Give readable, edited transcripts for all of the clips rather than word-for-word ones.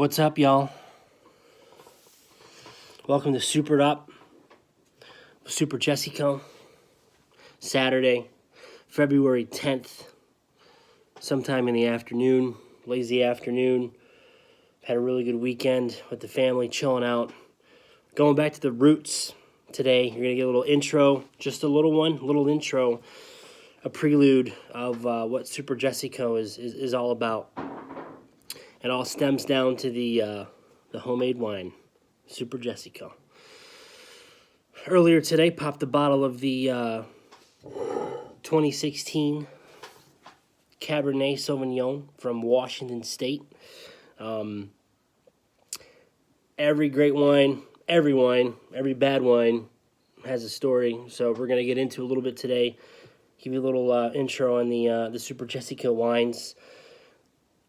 What's up, y'all? Welcome to Super Up, Super Jessico. Saturday, February 10th, sometime in the afternoon, lazy afternoon. Had a really good weekend with the family, chilling out. Going back to the roots today. You're going to get a little intro, just a little intro, a prelude of what Super Jessico is all about. It all stems down to the homemade wine, Super Jessico. Earlier today, popped a bottle of the 2016 Cabernet Sauvignon from Washington State. Every great wine, every bad wine has a story. So we're going to get into a little bit today. Give you a little intro on the Super Jessico wines.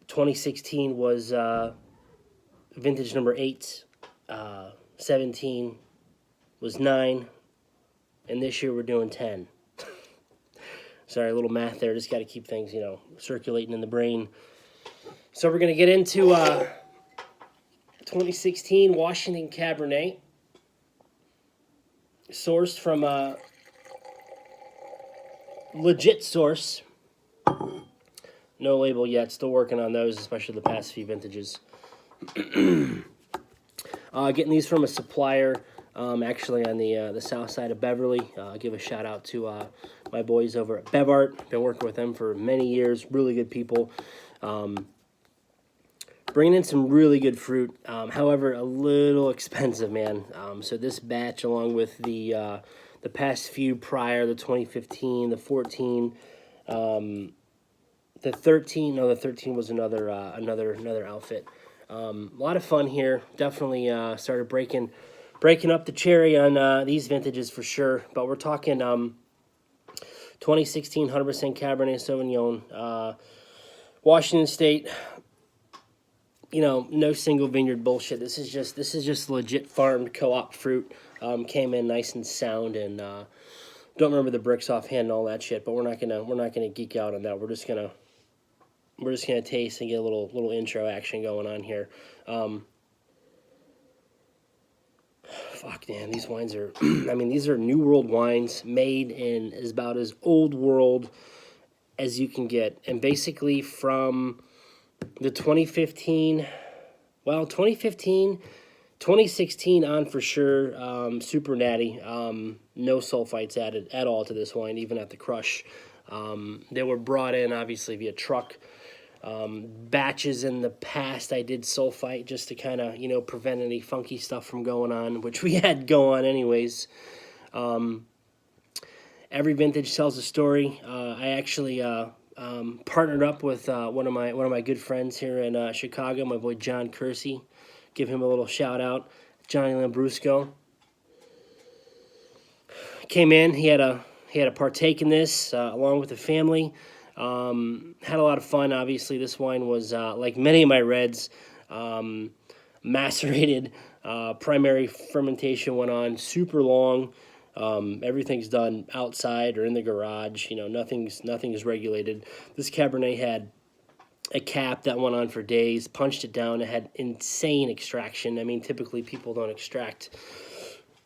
2016 was vintage number 8. 17 was 9. And this year we're doing 10. Sorry, a little math there. Just got to keep things, circulating in the brain. So we're going to get into 2016 Washington Cabernet. Sourced from a legit source. No label yet. Still working on those, especially the past few vintages. Getting these from a supplier, actually on the south side of Beverly. Give a shout out to my boys over at Bevart. Been working with them for many years. Really good people. Bringing in some really good fruit. However, a little expensive, man. So this batch, along with the past few prior, the 2015, the 14. The 13 was another outfit. A lot of fun here. Definitely started breaking up the cherry on these vintages for sure. But we're talking 2016 100% Cabernet Sauvignon, Washington State. No single vineyard bullshit. This is just legit farmed co-op fruit. Came in nice and sound, and don't remember the bricks offhand and all that shit. But we're not gonna geek out on that. We're just gonna taste and get a little intro action going on here. Fuck, man, these wines are, these are New World wines made in about as old world as you can get. And basically from the 2016 on for sure, super natty. No sulfites added at all to this wine, even at the crush. They were brought in, obviously, via truck. Batches in the past I did sulfite just to kind of prevent any funky stuff from going on, which we had go on anyways. Every vintage tells a story. I actually partnered up with one of my good friends here in Chicago, my boy John Kersey. Give him a little shout out. Johnny Lambrusco came in. He had a partake in this along with the family. Had a lot of fun. Obviously, this wine was, like many of my reds, macerated. Primary fermentation went on super long. Everything's done outside or in the garage. Nothing's regulated. This Cabernet had a cap that went on for days, punched it down. It had insane extraction. Typically people don't extract,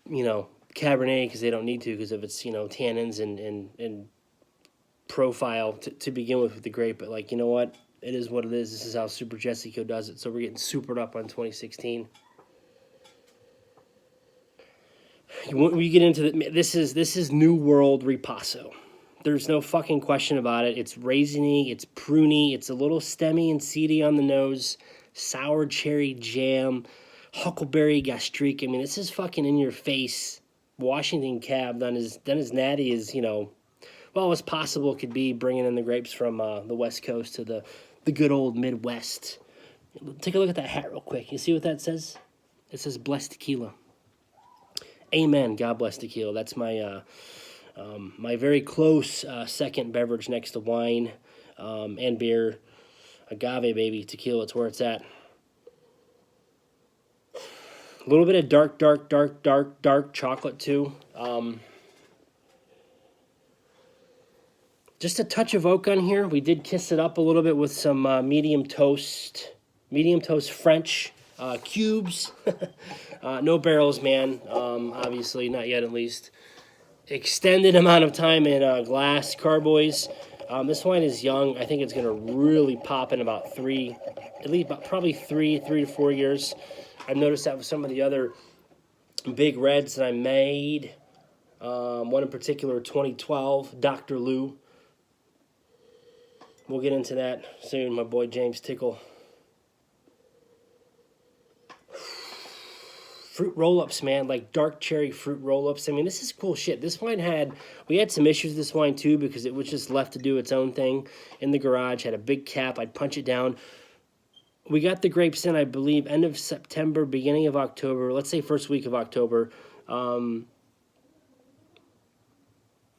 Cabernet because they don't need to because of its, tannins and profile to begin with the grape. But you know what? It is what it is. This is how Super Jessico does it. So we're getting supered up on 2016. When we get into this is New World Ripasso. There's no fucking question about it. It's raisiny, it's pruny, it's a little stemmy and seedy on the nose, sour cherry jam, huckleberry gastrique. This is fucking in your face. Washington Cab done as natty as, as possible could be, bringing in the grapes from the West Coast to the good old Midwest. Take a look at that hat real quick. You see what that says? It says Blessed Tequila. Amen. God bless tequila. That's my my very close second beverage next to wine and beer. Agave, baby. Tequila, it's where it's at. A little bit of dark chocolate, too. Just a touch of oak on here. We did kiss it up a little bit with some medium toast French cubes. No barrels, man. Obviously, not yet at least. Extended amount of time in glass carboys. This wine is young. I think it's going to really pop in about probably three to 4 years. I've noticed that with some of the other big reds that I made. One in particular, 2012, Dr. Lou. We'll get into that soon, my boy James Tickle. Fruit roll-ups, man, like dark cherry fruit roll-ups. I mean, this is cool shit. This wine we had some issues with this wine too because it was just left to do its own thing in the garage. Had a big cap. I'd punch it down. We got the grapes in, I believe, end of September, beginning of October. Let's say first week of October.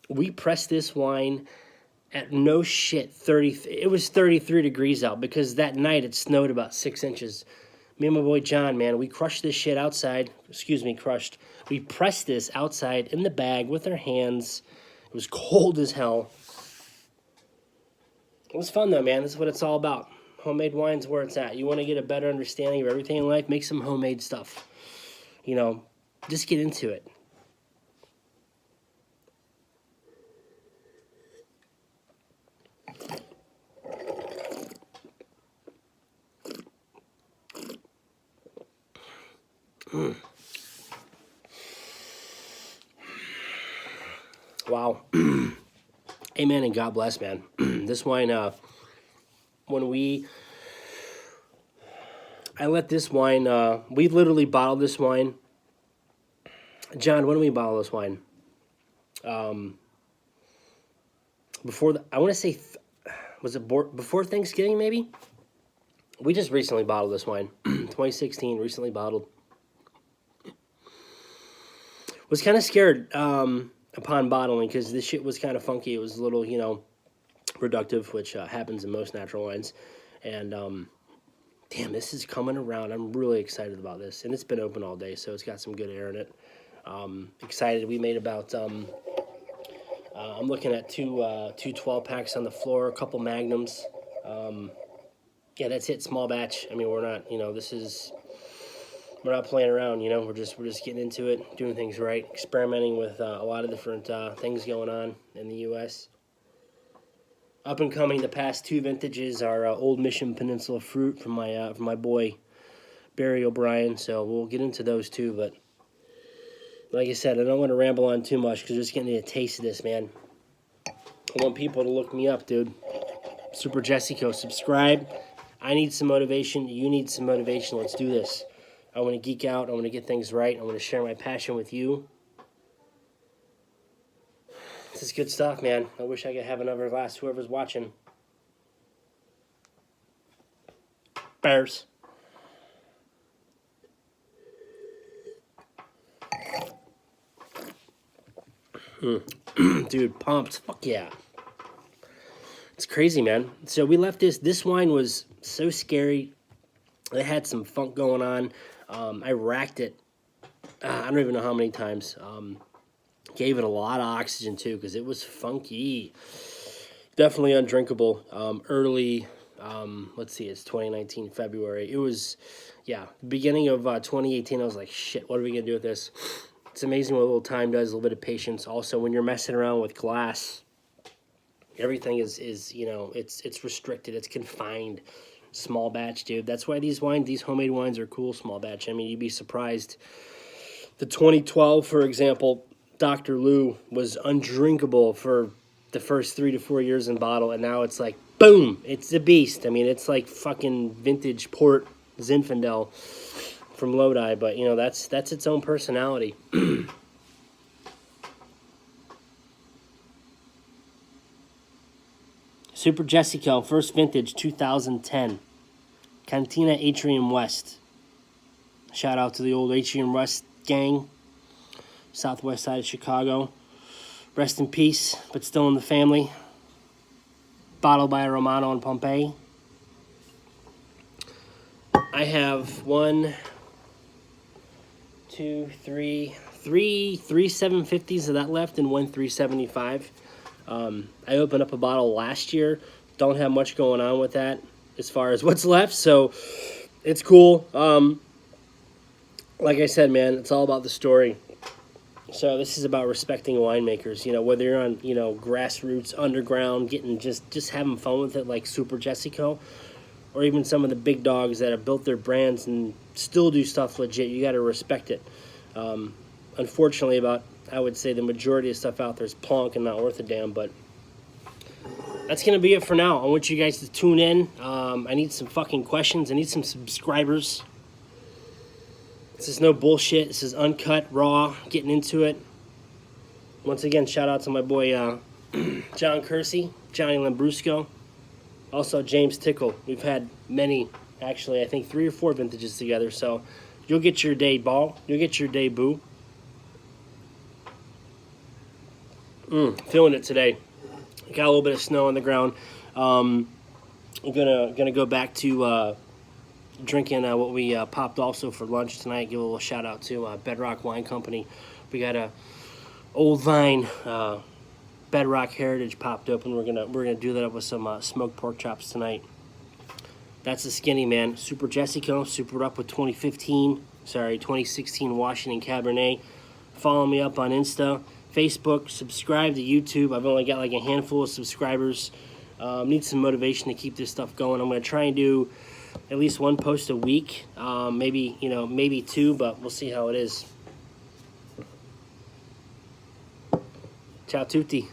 We pressed this wine at no shit 30. It was 33 degrees out because that night it snowed about 6 inches. Me and my boy John, man, we crushed this shit outside. Crushed. We pressed this outside in the bag with our hands. It was cold as hell. It was fun though, man. This is what it's all about. Homemade wine's where it's at. You want to get a better understanding of everything in life, make some homemade stuff. You know, just get into it. Wow. Amen and God bless, man. This wine, I let this wine, we literally bottled this wine. John, when did we bottle this wine? I want to say, was it before Thanksgiving maybe? We just recently bottled this wine. 2016, recently bottled. Was kind of scared upon bottling because this shit was kind of funky. It was a little, reductive, which happens in most natural wines. And, damn, this is coming around. I'm really excited about this. And it's been open all day, so it's got some good air in it. Excited. We made about, I'm looking at two 12-packs on the floor, a couple Magnums. Yeah, that's it, small batch. I mean, we're not, we're not playing around, we're just getting into it, doing things right, experimenting with a lot of different things going on in the U.S. Up and coming, the past two vintages are Old Mission Peninsula fruit from my boy Barry O'Brien. So we'll get into those too. But like I said, I don't want to ramble on too much because just getting a taste of this, man. I want people to look me up, dude. Super Jessico, subscribe. I need some motivation. You need some motivation. Let's do this. I want to geek out. I want to get things right. I want to share my passion with you. This is good stuff, man. I wish I could have another glass. Whoever's watching. Bears. Dude, pumped. Fuck yeah. It's crazy, man. So we left this. This wine was so scary. It had some funk going on. I racked it. I don't even know how many times. Gave it a lot of oxygen, too, because it was funky. Definitely undrinkable. Early, let's see, it's 2019, February. It was, beginning of 2018, I was like, shit, what are we going to do with this? It's amazing what a little time does, a little bit of patience. Also, when you're messing around with glass, everything is it's restricted, it's confined. Small batch, dude. That's why these homemade wines are cool, small batch. I mean, you'd be surprised. The 2012, for example, Dr. Lou was undrinkable for the first 3 to 4 years in bottle, and now it's like, boom, it's a beast. I mean, it's like fucking vintage port Zinfandel from Lodi, but, that's its own personality. Super Jessico, first vintage, 2010. Cantina Atrium West. Shout out to the old Atrium West gang. Southwest side of Chicago. Rest in peace, but still in the family. Bottled by Romano and Pompeii. I have three 750s of that left and one 375. I opened up a bottle last year. Don't have much going on with that as far as what's left, so it's cool. like I said, man, it's all about the story. So this is about respecting winemakers. You know, whether you're on, you know, grassroots, underground, getting just having fun with it, like Super Jessico, or even some of the big dogs that have built their brands and still do stuff legit. You got to respect it. Unfortunately, I would say the majority of stuff out there is plonk and not worth a damn. But that's gonna be it for now. I want you guys to tune in. I need some fucking questions. I need some subscribers. This is no bullshit. This is uncut, raw, getting into it. Once again, shout out to my boy John Kersey, Johnny Lambrusco, also James Tickle. We've had many, actually, I think 3 or 4 vintages together. So you'll get your day, ball. You'll get your day, boo. Feeling it today. Got a little bit of snow on the ground. I'm gonna go back to drinking what we popped also for lunch tonight. Give a little shout out to Bedrock Wine Company. We got a old vine Bedrock Heritage popped open. We're gonna do that up with some smoked pork chops tonight. That's the skinny, man. Super Jessico, supered up with 2016 Washington Cabernet. Follow me up on Insta, Facebook, subscribe to YouTube. I've only got like a handful of subscribers. Need some motivation to keep this stuff going. I'm gonna try and do at least 1 post a week, maybe 2, but we'll see how it is. Ciao tutti.